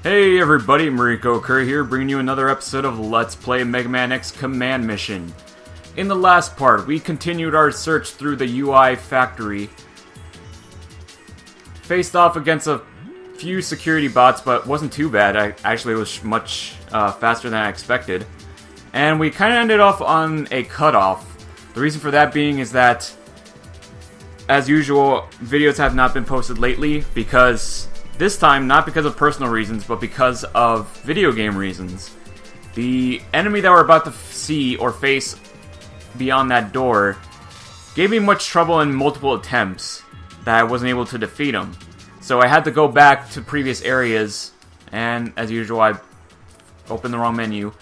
Hey everybody, MarikoOkuri here, bringing you another episode of Let's Play Megaman X Command Mission. In the last part, we continued our search through the UI factory, faced off against a few security bots, but wasn't too bad. Actually, it was much faster than I expected. And we kind of ended off on a cutoff. The reason for that being is that, as usual, videos have not been posted lately because... This time, not because of personal reasons, but because of video game reasons. The enemy that we're about to see or face beyond that door gave me much trouble in multiple attempts that I wasn't able to defeat him. So I had to go back to previous areas, and as usual, I opened the wrong menu,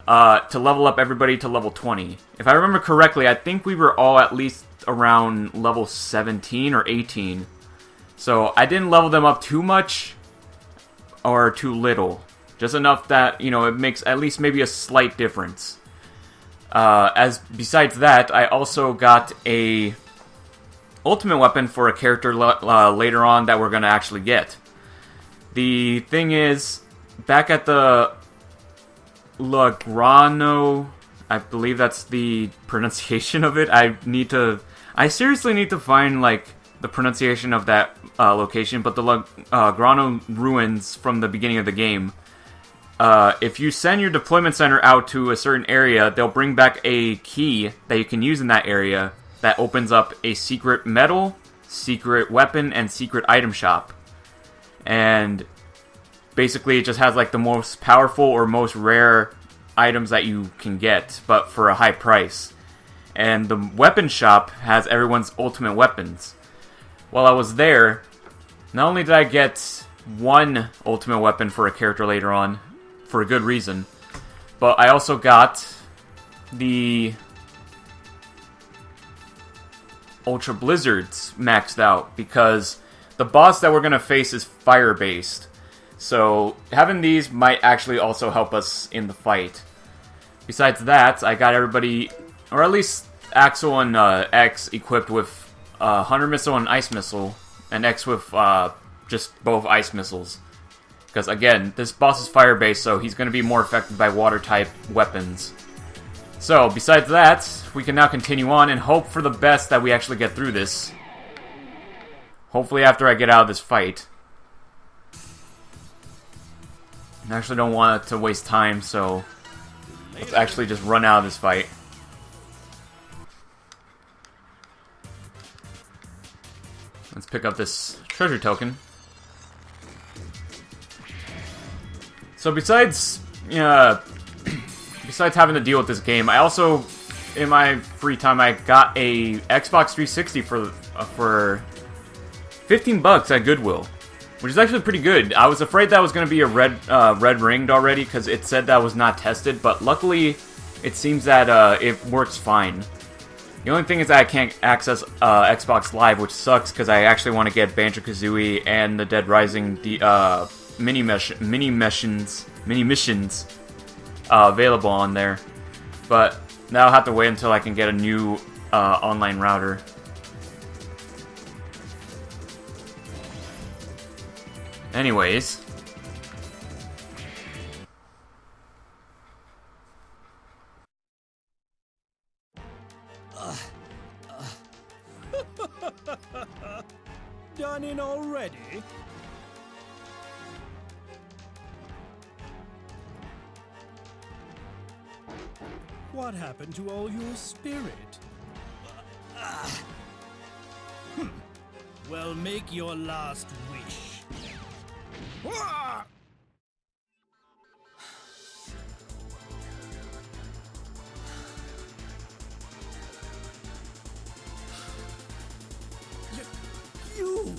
to level up everybody to level 20. If I remember correctly, I think we were all at least around level 17 or 18. So I didn't level them up too much or too little. Just enough that, you know, it makes at least maybe a slight difference. Besides that, I also got a ultimate weapon for a character later on that we're going to actually get. The thing is, back at the Grano, I believe that's the pronunciation of it. I seriously need to find, like, the pronunciation of that location, but the Grano ruins from the beginning of the game. If you send your deployment center out to a certain area, they'll bring back a key that you can use in that area that opens up a secret medal, secret weapon, and secret item shop. And basically it just has like the most powerful or most rare items that you can get, but for a high price. And the weapon shop has everyone's ultimate weapons. While I was there, not only did I get one ultimate weapon for a character later on, for a good reason, but I also got the Ultra Blizzards maxed out, because the boss that we're going to face is fire-based. So having these might actually also help us in the fight. Besides that, I got everybody, or at least Axel and X, equipped with Hunter Missile and Ice Missile, and X with just both Ice Missiles. Because again, this boss is fire-based, so he's going to be more affected by water-type weapons. So, besides that, we can now continue on and hope for the best that we actually get through this. Hopefully after I get out of this fight. I actually don't want to waste time, so let's actually just run out of this fight. Let's pick up this treasure token. So besides having to deal with this game, I also, in my free time, I got a Xbox 360 for 15 bucks at Goodwill, which is actually pretty good. I was afraid that was going to be a red ringed already because it said that was not tested, but luckily it seems that it works fine. The only thing is that I can't access Xbox Live, which sucks because I actually want to get Banjo-Kazooie and the Dead Rising mini missions available on there. But now I'll have to wait until I can get a new online router. Anyways. Done in already? What happened to all your spirit? Well, make your last wish. You!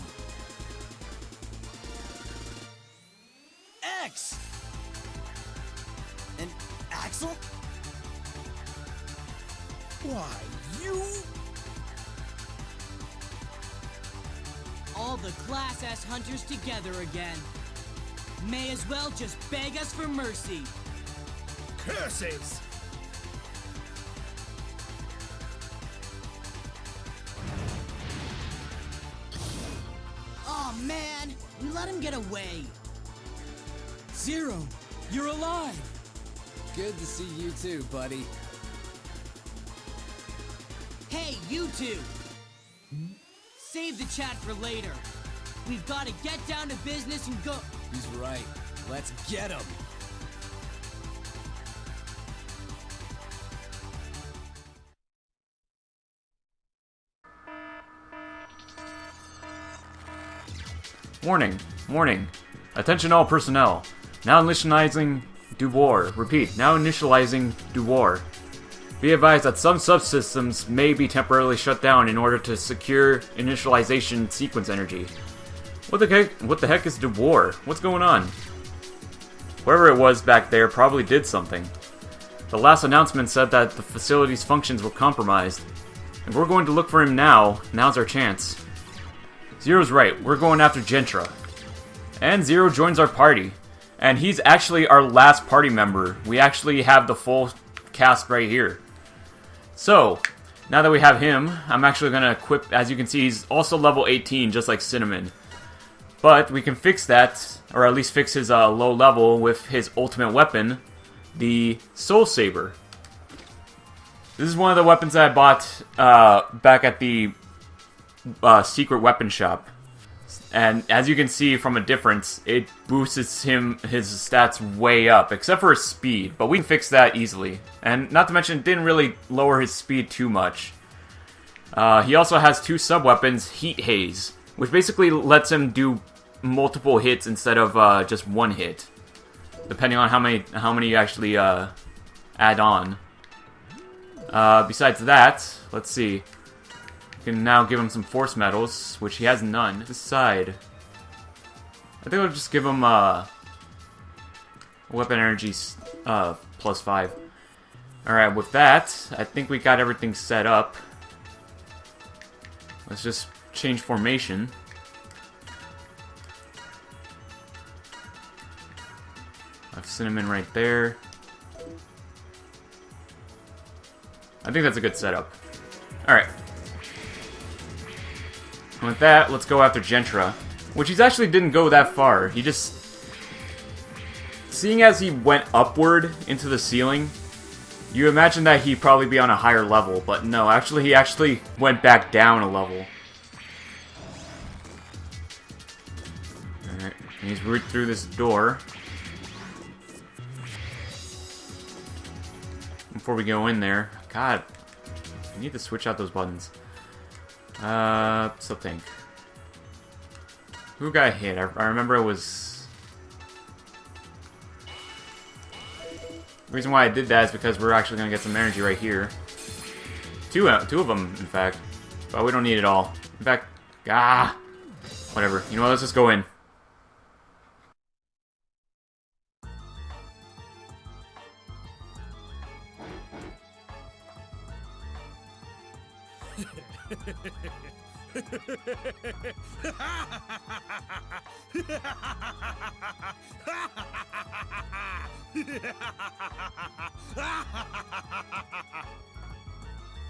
X! And Axel? Why, you? All the Class S hunters together again. May as well just beg us for mercy. Curses! Oh man, we let him get away. Zero, you're alive! Good to see you too, buddy. Hey, you two! Save the chat for later. We've got to get down to business and go. He's right. Let's get him. Warning. Warning. Attention all personnel. Now initializing Duboar. Repeat. Now initializing Duboar. Be advised that some subsystems may be temporarily shut down in order to secure initialization sequence energy. What the heck is Duboar? What's going on? Whoever it was back there probably did something. The last announcement said that the facility's functions were compromised. If we're going to look for him now, now's our chance. Zero's right, we're going after Jentra. And Zero joins our party. And he's actually our last party member. We actually have the full cast right here. So, now that we have him, I'm actually going to equip, as you can see, he's also level 18, just like Cinnamon. But we can fix that, or at least fix his low level with his ultimate weapon, the Soul Saber. This is one of the weapons that I bought back at the secret weapon shop. And as you can see from a difference, it boosts his stats way up, except for his speed. But we can fix that easily. And not to mention, it didn't really lower his speed too much. He also has two sub-weapons, Heat Haze, which basically lets him do multiple hits instead of just one hit, depending on how many you actually add on. Besides that, let's see. We can now give him some force medals, which he has none. This side, I think I'll just give him weapon energy +5. Alright, with that, I think we got everything set up. Let's just change formation. I have Cinnamon right there. I think that's a good setup. Alright. With that, let's go after Jentra. Which he actually didn't go that far. He just... Seeing as he went upward into the ceiling, you imagine that he'd probably be on a higher level, but no, actually he actually went back down a level. Alright, he's right through this door. Before we go in there, God, I need to switch out those buttons. So think. Who got hit? I remember it was... The reason why I did that is because we're actually going to get some energy right here. Two of them, in fact. But we don't need it all. In fact, whatever. You know what, let's just go in.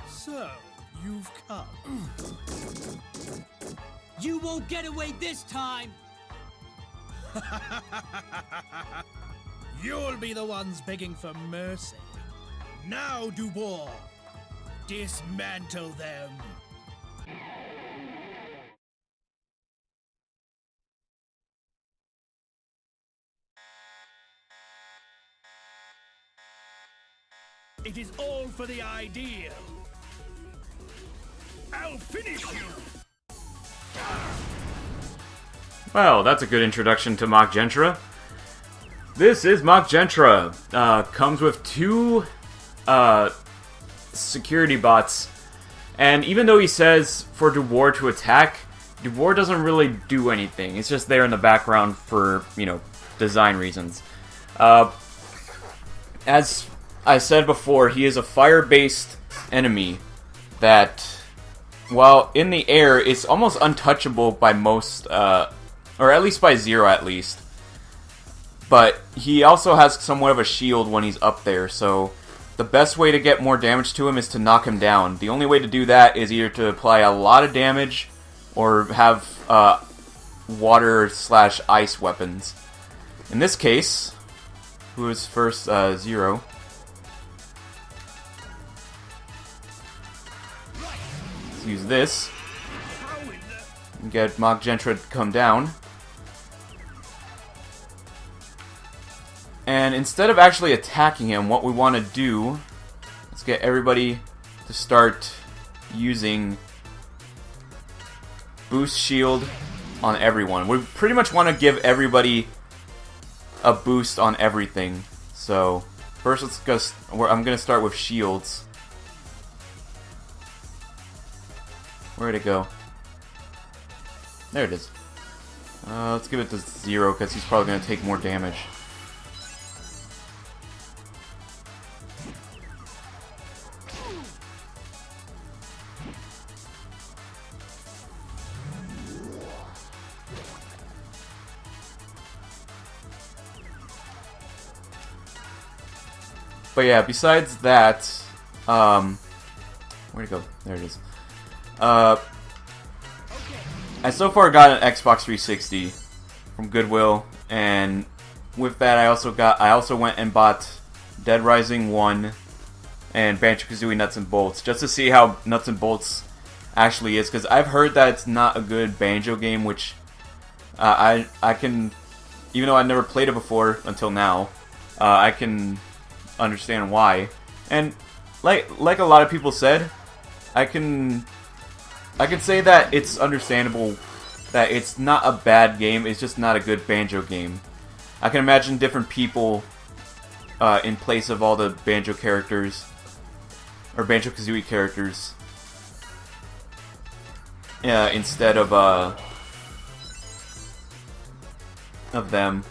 So, you've come. You won't get away this time! You'll be the ones begging for mercy. Now, Duboar, dismantle them. It is all for the ideal. I'll finish you. Well, that's a good introduction to Mach Jentra. This is Mach Jentra. Comes with two security bots. And even though he says for Duboar to attack, Duboar doesn't really do anything. It's just there in the background for, you know, design reasons. As I said before, he is a fire-based enemy that, while in the air, is almost untouchable by most, or at least by Zero at least. But he also has somewhat of a shield when he's up there, so the best way to get more damage to him is to knock him down. The only way to do that is either to apply a lot of damage or have water/ice weapons. In this case, who is first? Zero. Let's use this. And get Mach Jentra to come down. And instead of actually attacking him, what we want to do, let's get everybody to start using boost shield on everyone. We pretty much want to give everybody a boost on everything. So first, let's go. I'm gonna start with shields. Where'd it go? There it is. Let's give it to 0 because he's probably gonna take more damage. But yeah, besides that, where'd it go? There it is. I so far got an Xbox 360 from Goodwill, and with that I also went and bought Dead Rising 1 and Banjo-Kazooie Nuts and Bolts, just to see how Nuts and Bolts actually is, because I've heard that it's not a good Banjo game, which I can, even though I never played it before until now, I can understand why. And like a lot of people said, I can say that it's understandable that it's not a bad game, it's just not a good Banjo game. I can imagine different people in place of all the Banjo characters, or Banjo-Kazooie characters, instead of them.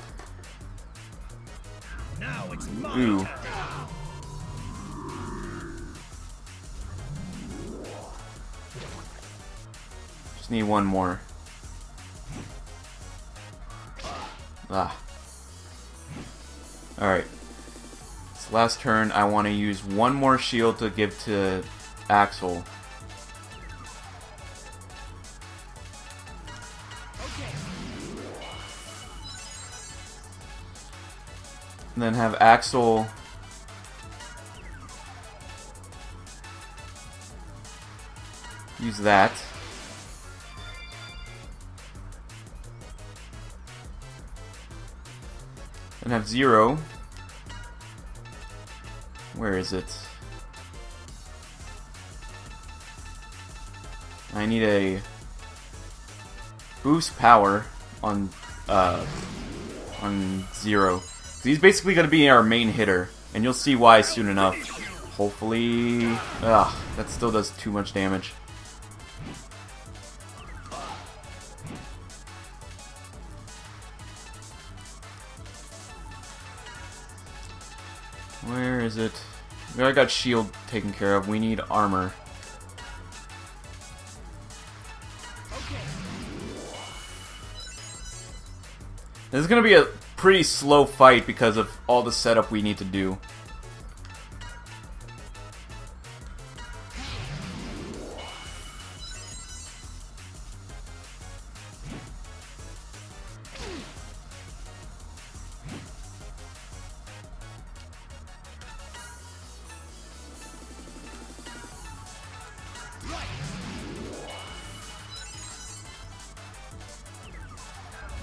Now it's my Ooh. turn. Just need one more. Ah. Alright. This last turn, I want to use one more shield to give to Axel. And then have Axel use that. And have Zero. Where is it? I need a boost power on Zero. He's basically going to be our main hitter, and you'll see why soon enough. Hopefully... Ugh, that still does too much damage. Where is it? We already got shield taken care of. We need armor. This is going to be a pretty slow fight because of all the setup we need to do.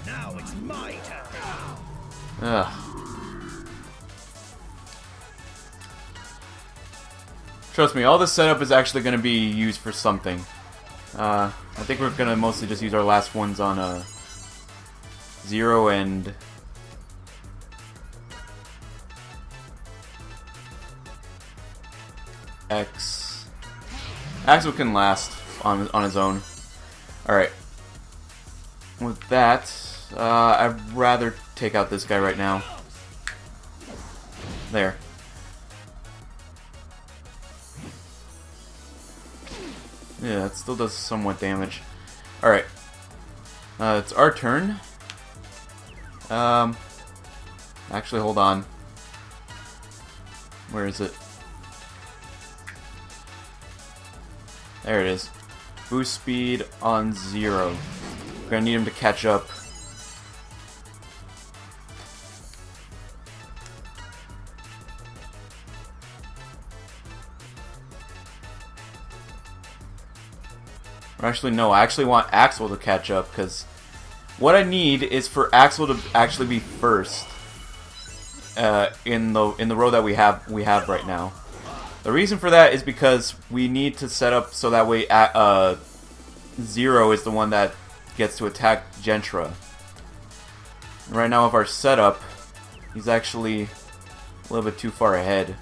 Now it's my turn. Ugh. Trust me, all this setup is actually going to be used for something. I think we're going to mostly just use our last ones on Zero and... X. Axel can last on his own. Alright. With that, I'd rather take out this guy right now. There. Yeah, that still does somewhat damage. Alright. It's our turn. Actually, hold on. Where is it? There it is. Boost speed on Zero. We're gonna need him to catch up. Or actually, no, I actually want Axel to catch up, because what I need is for Axel to actually be first in the row that we have right now. The reason for that is because we need to set up so that way Zero is the one that gets to attack Jentra. Right now, with our setup, he's actually a little bit too far ahead.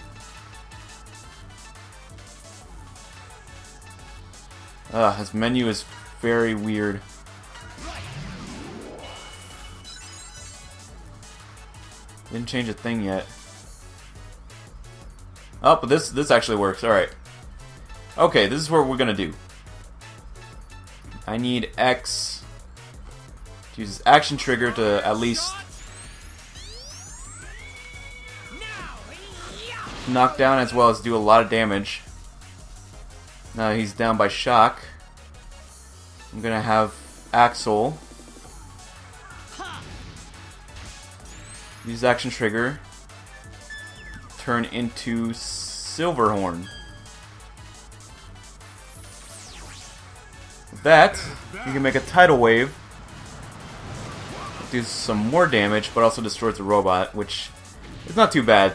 His menu is very weird. Didn't change a thing yet. Oh, but this actually works. Alright. Okay, this is what we're gonna do. I need X to use his action trigger to at least knock down as well as do a lot of damage. Now he's down by shock. I'm gonna have Axel use action trigger, turn into Silverhorn. With that, you can make a tidal wave. Do some more damage, but also destroys the robot, which is not too bad.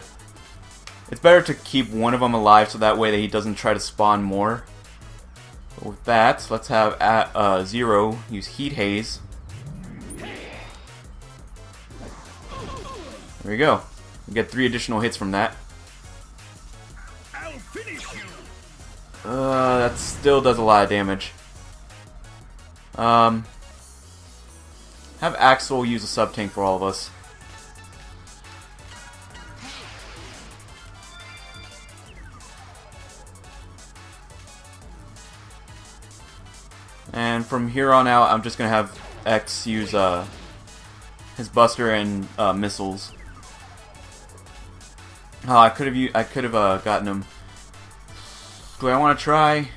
It's better to keep one of them alive so that way that he doesn't try to spawn more. But with that, let's have Zero use Heat Haze. There we go. We get 3 additional hits from that. I'll finish you. That still does a lot of damage. Have Axel use a sub-tank for all of us. And from here on out, I'm just gonna have X use his Buster and missiles. Oh, I could have gotten him. Do I want to try?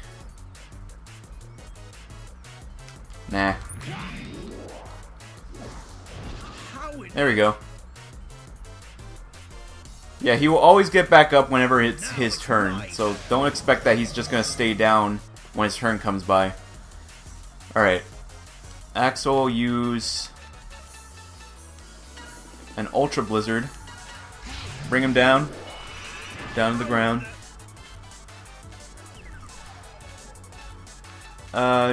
Nah. There we go. Yeah, he will always get back up whenever it's his turn, so don't expect that he's just gonna stay down when his turn comes by. Alright. Axel use an Ultra Blizzard. Bring him down. Down to the ground.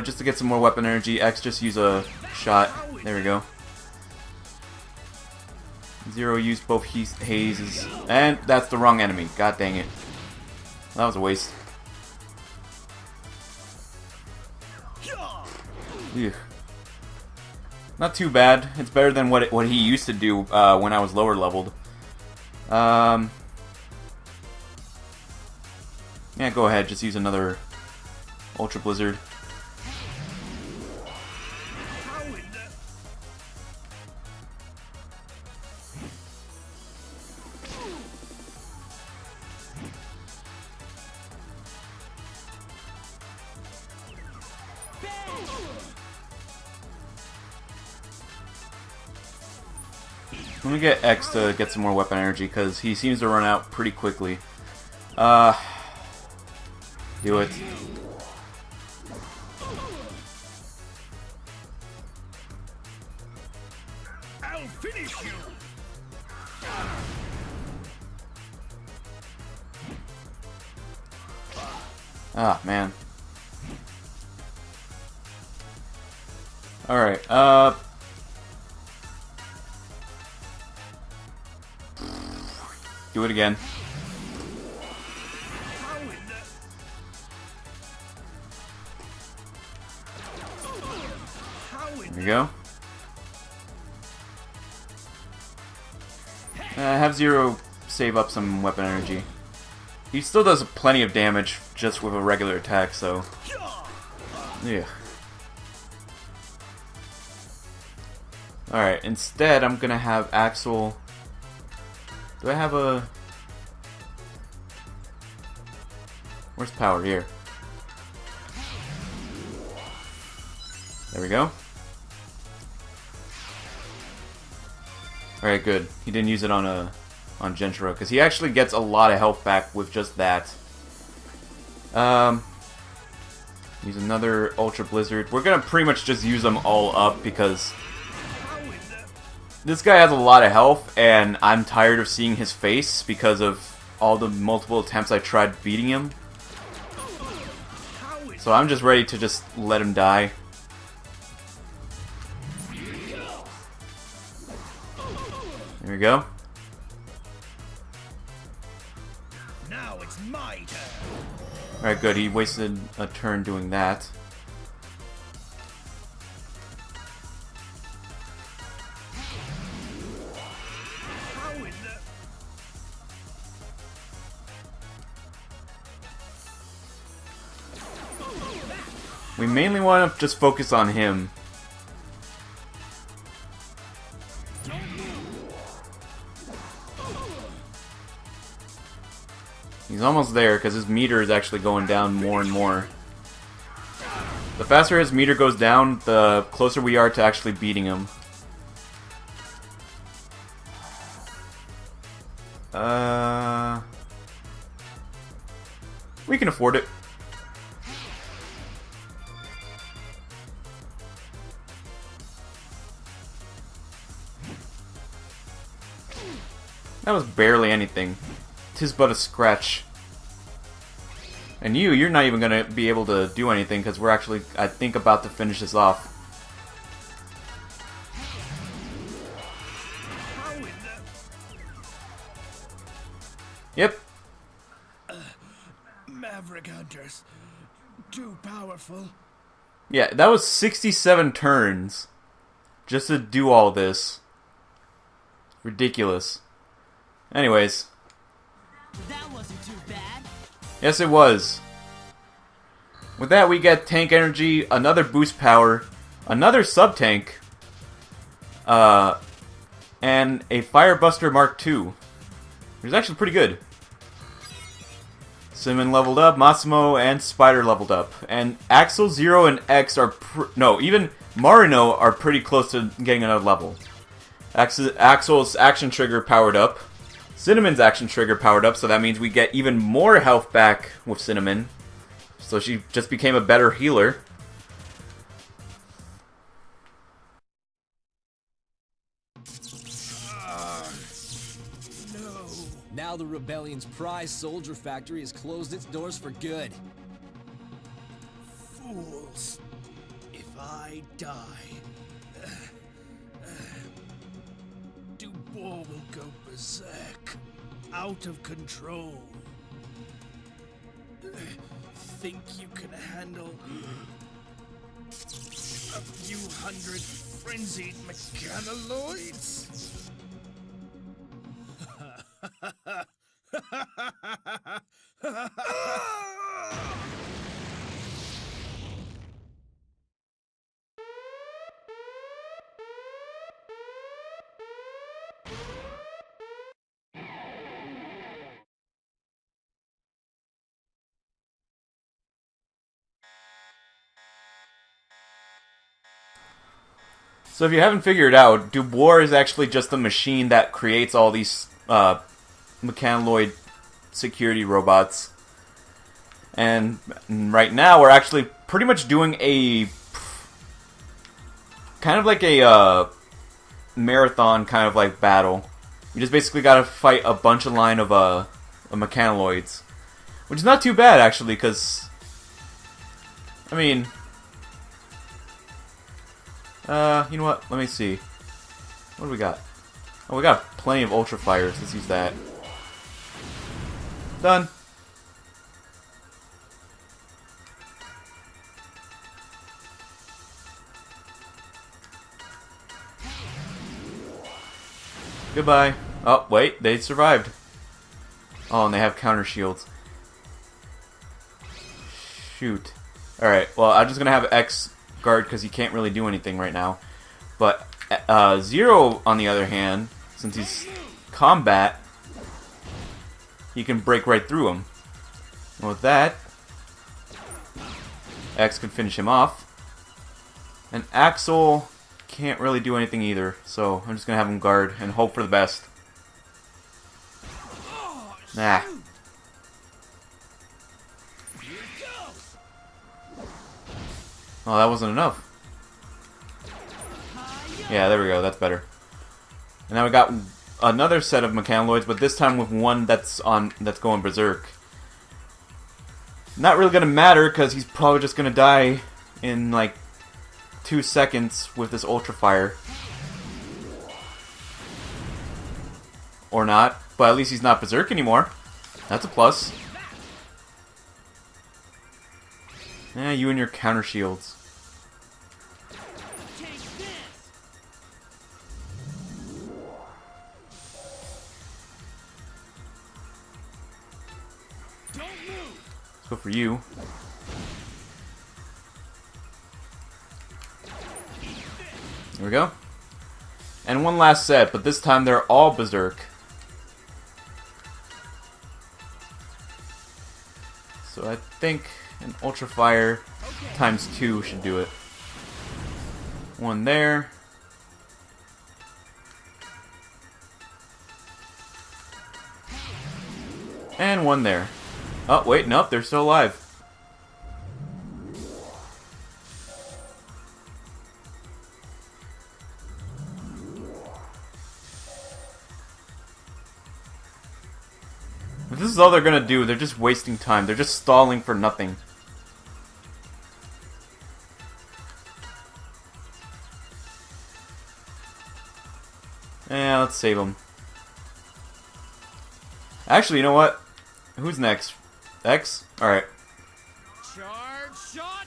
Just to get some more weapon energy, X just use a shot. There we go. Zero used both hazes. And that's the wrong enemy. God dang it. That was a waste. Ugh. Not too bad. It's better than what he used to do when I was lower leveled. Yeah, go ahead. Just use another Ultra Blizzard. Let me get X to get some more weapon energy, because he seems to run out pretty quickly. Do it. I'll finish you. Ah, man. Alright, do it again. There we go. Have Zero save up some weapon energy. He still does plenty of damage just with a regular attack, so... yeah. Alright, instead I'm gonna have Axel... Do I have a... Where's power? Here. There we go. Alright, good. He didn't use it on Jentra, because he actually gets a lot of health back with just that. Use another Ultra Blizzard. We're gonna pretty much just use them all up because this guy has a lot of health, and I'm tired of seeing his face because of all the multiple attempts I tried beating him. So I'm just ready to just let him die. There we go. Now it's my turn. Alright, good. He wasted a turn doing that. How in the... We mainly want to just focus on him. He's almost there because his meter is actually going down more and more. The faster his meter goes down, the closer we are to actually beating him. We can afford it. That was barely anything. 'Tis but a scratch. And you're not even gonna be able to do anything because we're actually, I think, about to finish this off. How in the... Yep. Maverick Hunters. Too powerful. Yeah, that was 67 turns just to do all this. Ridiculous. Anyways. That wasn't too bad. Yes, it was. With that, we get tank energy, another boost power, another sub-tank, and a Firebuster Mark II. Which is actually pretty good. Cinnamon leveled up, Massimo and Spider leveled up. And Axel, Zero, and X are no, even Marino are pretty close to getting another level. Axel's action trigger powered up. Cinnamon's action trigger powered up, so that means we get even more health back with Cinnamon. So she just became a better healer. No. Now the Rebellion's prize soldier factory has closed its doors for good. Fools. If I die... Duboar will go berserk. Out of control. Think you can handle... a few hundred frenzied Mechanaloids? So if you haven't figured out, Duboar is actually just the machine that creates all these Mechanaloid security robots. And right now we're actually pretty much doing a kind of like a marathon kind of like battle. You just basically gotta fight a bunch of line of Mechanaloids. Which is not too bad actually, because I mean, you know what? Let me see. What do we got? Oh, we got plenty of Ultra Fires. Let's use that. Done. Goodbye. Oh, wait. They survived. Oh, and they have counter shields. Shoot. Alright, well, I'm just gonna have X guard because he can't really do anything right now. But Zero, on the other hand, since he's combat, he can break right through him. And with that, X can finish him off. And Axel can't really do anything either, so I'm just gonna have him guard and hope for the best. Nah. Oh, that wasn't enough. Yeah, there we go. That's better. And now we got another set of Mechanaloids, but this time with one that's going berserk. Not really gonna matter because he's probably just gonna die in like 2 seconds with this Ultra Fire. Or not, but at least he's not berserk anymore. That's a plus. Yeah, you and your counter shields. Let's go for you. There we go. And one last set, but this time they're all berserk. So I think an Ultra Fire times 2 should do it. One there. And one there. Oh, wait, nope, they're still alive. If this is all they're gonna do, they're just wasting time. They're just stalling for nothing. Yeah, let's save them. Actually, you know what? Who's next? X? Alright. Charge shot!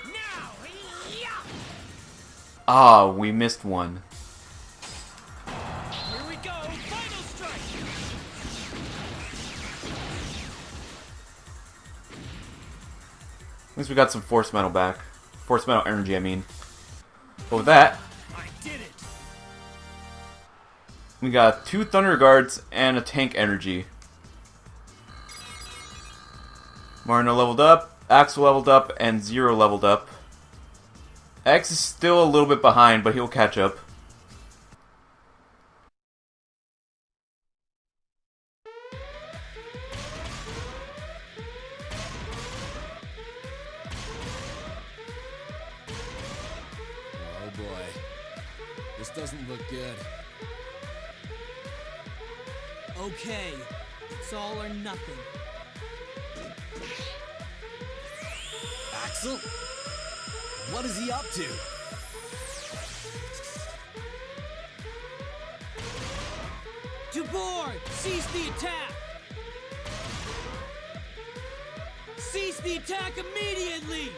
Now! Yeah! Ah, we missed one. Here we go! Final strike! At least we got some Force Metal back. Force Metal energy, I mean. But with that, I did it! we got 2 Thunder Guards and a Tank Energy. Marino leveled up, Axel leveled up, and Zero leveled up. X is still a little bit behind, but he'll catch up. Oh boy. This doesn't look good. Okay, it's all or nothing. Axel? What is he up to? Duboar, cease the attack! Cease the attack immediately!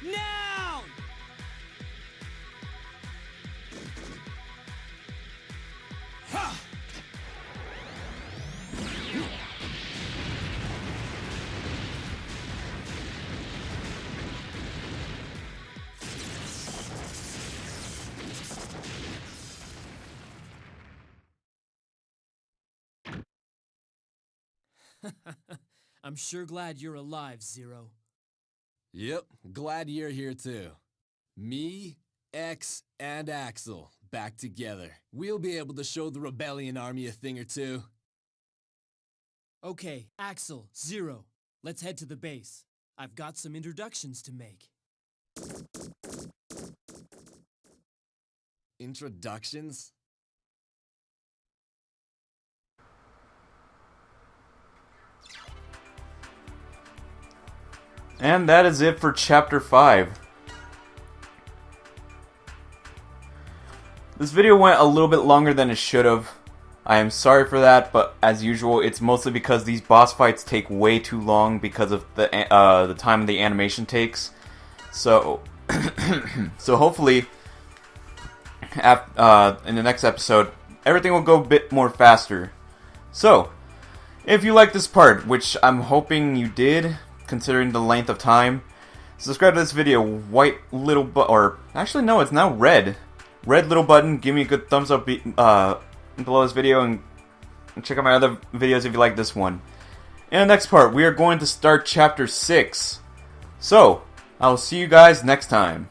Now! Ha! I'm sure glad you're alive, Zero. Yep, glad you're here too. Me, X, and Axel, back together. We'll be able to show the Rebellion Army a thing or two. Okay, Axel, Zero, let's head to the base. I've got some introductions to make. Introductions? And that is it for Chapter 5. This video went a little bit longer than it should have. I am sorry for that, but as usual, it's mostly because these boss fights take way too long because of the time the animation takes. So, so hopefully, in the next episode, everything will go a bit more faster. So, if you like this part, which I'm hoping you did, considering the length of time, subscribe to this video, white little or actually no, it's now red little button, give me a good thumbs up below this video, and check out my other videos if you like this one. In the next part, we are going to start Chapter 6. So, I'll see you guys next time.